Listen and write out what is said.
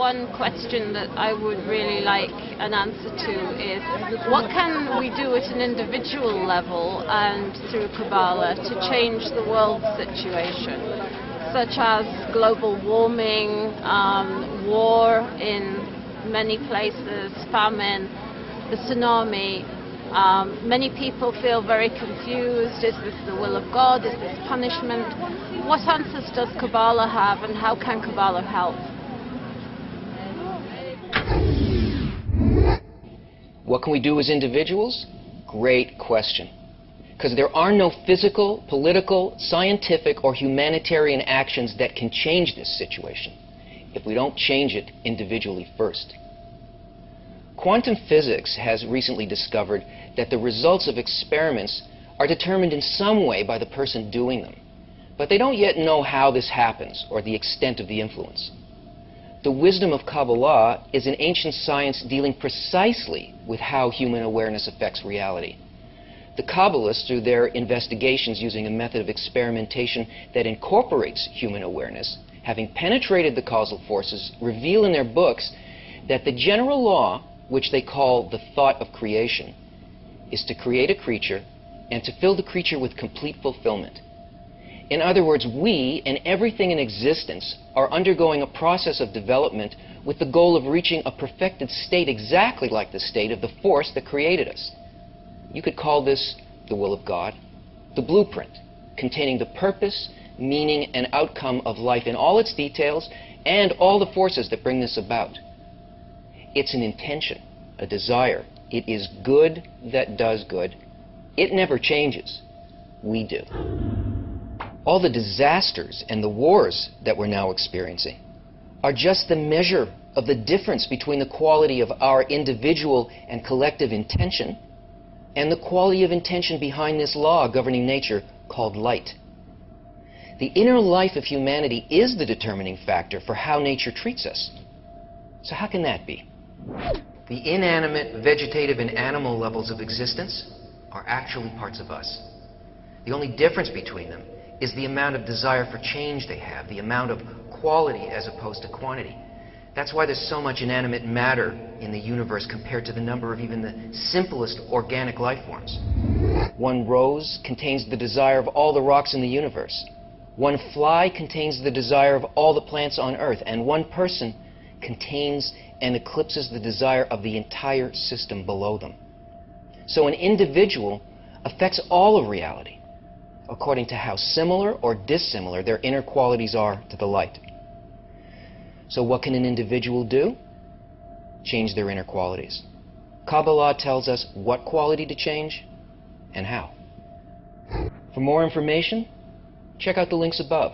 one question that I would really like an answer to is, what can we do at an individual level and through Kabbalah to change the world situation, such as global warming, war in many places, famine, the tsunami. Many people feel very confused. Is this the will of God? Is this punishment? What answers does Kabbalah have, and how can Kabbalah help? What can we do as individuals? Great question. Because there are no physical, political, scientific, or humanitarian actions that can change this situation if we don't change it individually first. Quantum physics has recently discovered that the results of experiments are determined in some way by the person doing them. But they don't yet know how this happens or the extent of the influence. The wisdom of Kabbalah is an ancient science dealing precisely with how human awareness affects reality. The Kabbalists, through their investigations using a method of experimentation that incorporates human awareness, having penetrated the causal forces, reveal in their books that the general law, which they call the thought of creation, is to create a creature and to fill the creature with complete fulfillment. In other words, we and everything in existence are undergoing a process of development with the goal of reaching a perfected state exactly like the state of the force that created us. You could call this the will of God, the blueprint containing the purpose, meaning, and outcome of life in all its details and all the forces that bring this about. It's an intention, a desire. It is good that does good. It never changes. We do. All the disasters and the wars that we're now experiencing are just the measure of the difference between the quality of our individual and collective intention and the quality of intention behind this law governing nature called light. The inner life of humanity is the determining factor for how nature treats us. So how can that be? The inanimate, vegetative, and animal levels of existence are actually parts of us. The only difference between them is the amount of desire for change they have, the amount of quality as opposed to quantity. That's why there's so much inanimate matter in the universe compared to the number of even the simplest organic life forms. One rose contains the desire of all the rocks in the universe. One fly contains the desire of all the plants on earth, and one person contains and eclipses the desire of the entire system below them. So an individual affects all of reality according to how similar or dissimilar their inner qualities are to the light. So what can an individual do? Change their inner qualities. Kabbalah tells us what quality to change and how. For more information, check out the links above.